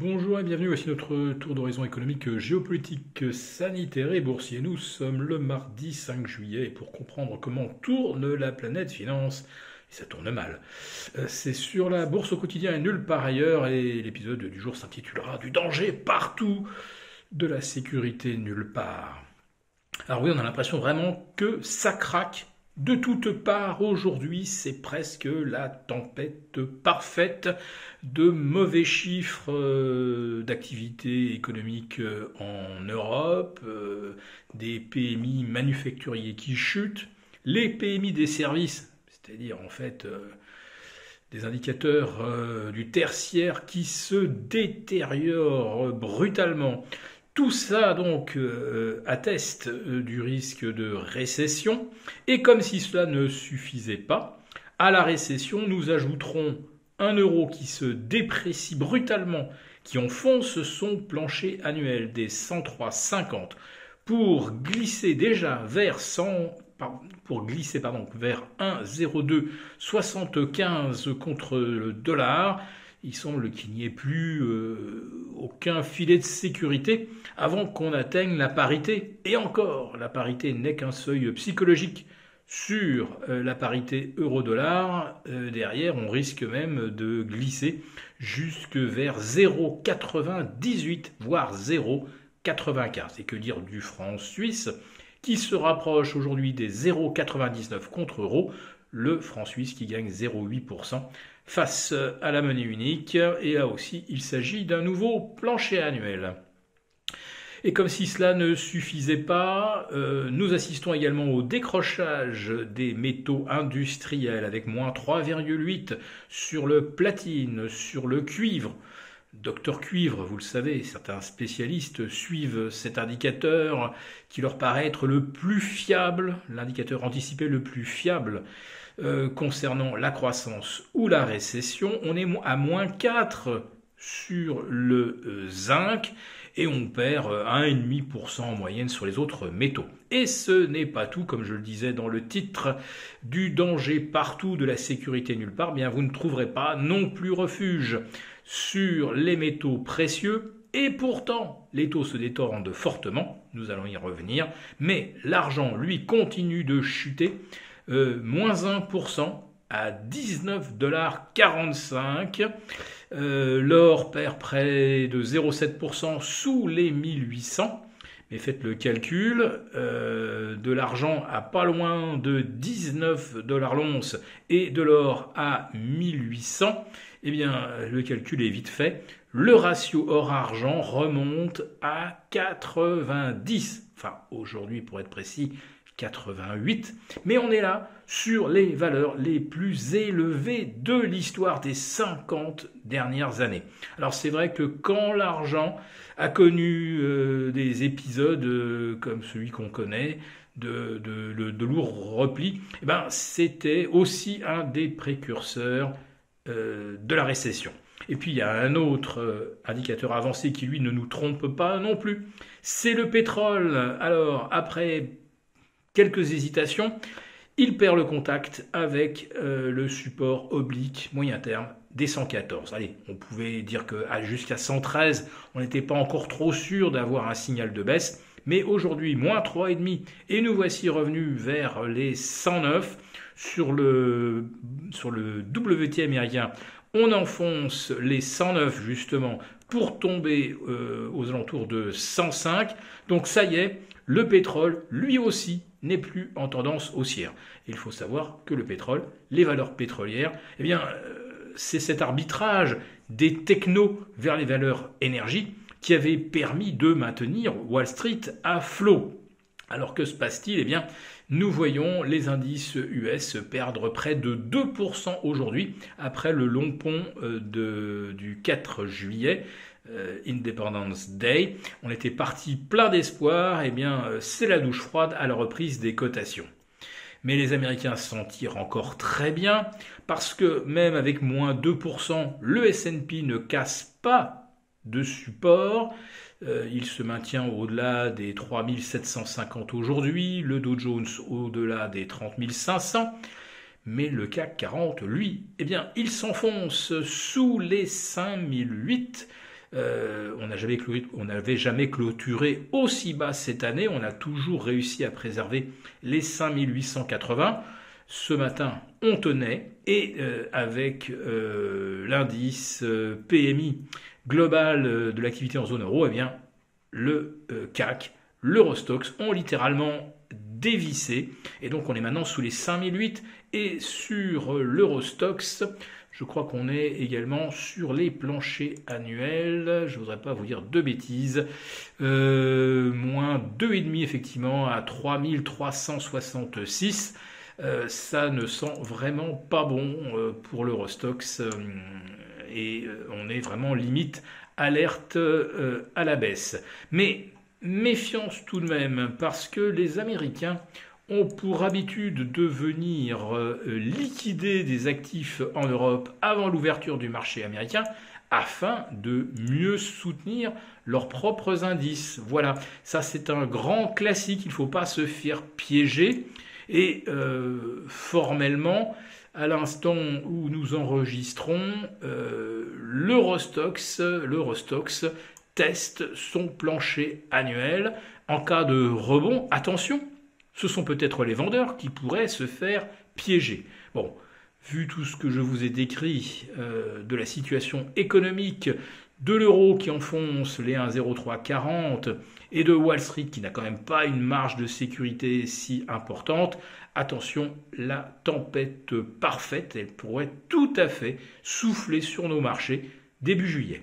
Bonjour et bienvenue, voici notre tour d'horizon économique, géopolitique, sanitaire et boursier. Nous sommes le mardi 5 juillet et pour comprendre comment tourne la planète finance, et ça tourne mal, c'est sur la bourse au quotidien et nulle part ailleurs et l'épisode du jour s'intitulera Du danger partout, de la sécurité nulle part. Alors oui, on a l'impression vraiment que ça craque de toutes parts aujourd'hui, c'est presque la tempête parfaite de mauvais chiffres d'activité économique en Europe, des PMI manufacturiers qui chutent, les PMI des services, c'est-à-dire en fait des indicateurs du tertiaire qui se détériorent brutalement. Tout ça donc atteste du risque de récession et comme si cela ne suffisait pas, à la récession nous ajouterons un euro qui se déprécie brutalement, qui enfonce son plancher annuel des 103,50 pour glisser déjà vers vers 1,0275 contre le dollar. Il semble qu'il n'y ait plus aucun filet de sécurité avant qu'on atteigne la parité. Et encore, la parité n'est qu'un seuil psychologique sur la parité euro-dollar. Derrière, on risque même de glisser jusque vers 0,98, voire 0,95. Et que dire du franc suisse qui se rapproche aujourd'hui des 0,99 contre euro, le franc suisse qui gagne 0,8% face à la monnaie unique. Et là aussi, il s'agit d'un nouveau plancher annuel. Et comme si cela ne suffisait pas, nous assistons également au décrochage des métaux industriels avec moins 3,8 sur le platine, sur le cuivre. Docteur Cuivre, vous le savez, certains spécialistes suivent cet indicateur qui leur paraît être le plus fiable, l'indicateur anticipé le plus fiable concernant la croissance ou la récession. On est à moins 4 sur le zinc et on perd 1,5% en moyenne sur les autres métaux. Et ce n'est pas tout, comme je le disais dans le titre, du danger partout, de la sécurité nulle part, bien vous ne trouverez pas non plus refuge sur les métaux précieux. Et pourtant, les taux se détendent fortement, nous allons y revenir, mais l'argent, lui, continue de chuter, moins 1% à 19,45 $. L'or perd près de 0,7% sous les 1800. Mais faites le calcul, de l'argent à pas loin de 19 $ l'once et de l'or à 1800, eh bien le calcul est vite fait. Le ratio or-argent remonte à 90, enfin aujourd'hui pour être précis, 88, mais on est là sur les valeurs les plus élevées de l'histoire des 50 dernières années. Alors c'est vrai que quand l'argent a connu des épisodes comme celui qu'on connaît, de lourds replis, eh ben, c'était aussi un des précurseurs de la récession. Et puis il y a un autre indicateur avancé qui lui ne nous trompe pas non plus, c'est le pétrole. Alors après quelques hésitations, il perd le contact avec le support oblique moyen terme des 114. Allez, on pouvait dire que jusqu'à 113, on n'était pas encore trop sûr d'avoir un signal de baisse, mais aujourd'hui, moins 3,5, et nous voici revenus vers les 109 sur le WTI américain. On enfonce les 109 justement pour tomber aux alentours de 105. Donc ça y est, le pétrole, lui aussi, n'est plus en tendance haussière. Et il faut savoir que le pétrole, les valeurs pétrolières, eh bien, c'est cet arbitrage des technos vers les valeurs énergie qui avait permis de maintenir Wall Street à flot. Alors que se passe-t-il ? Eh bien, nous voyons les indices US perdre près de 2% aujourd'hui après le long pont du 4 juillet. Independence Day. On était parti plein d'espoir, et bien c'est la douche froide à la reprise des cotations. Mais les Américains s'en tirent encore très bien, parce que même avec moins 2%, le S&P ne casse pas de support. Il se maintient au-delà des 3750 aujourd'hui, le Dow Jones au-delà des 30 500. Mais le CAC 40, lui, eh bien, il s'enfonce sous les 5008 On n'avait jamais clôturé aussi bas cette année. On a toujours réussi à préserver les 5880. Ce matin, on tenait et avec l'indice PMI global de l'activité en zone euro, eh bien, le CAC, l'Eurostoxx ont littéralement dévissé. Et donc, on est maintenant sous les 5008. Et sur l'Eurostoxx, je crois qu'on est également sur les planchers annuels. Je ne voudrais pas vous dire de bêtises. Moins 2,5 effectivement à 3366. Ça ne sent vraiment pas bon pour l'Eurostoxx. Et on est vraiment limite alerte à la baisse. Mais méfiance tout de même, parce que les Américains ont pour habitude de venir liquider des actifs en Europe avant l'ouverture du marché américain afin de mieux soutenir leurs propres indices. Voilà, ça c'est un grand classique, il ne faut pas se faire piéger. Et formellement, à l'instant où nous enregistrons, l'Eurostoxx teste son plancher annuel. En cas de rebond, attention, ce sont peut-être les vendeurs qui pourraient se faire piéger. Bon, vu tout ce que je vous ai décrit de la situation économique, de l'euro qui enfonce les 1,0340 et de Wall Street qui n'a quand même pas une marge de sécurité si importante, attention, la tempête parfaite, elle pourrait tout à fait souffler sur nos marchés début juillet.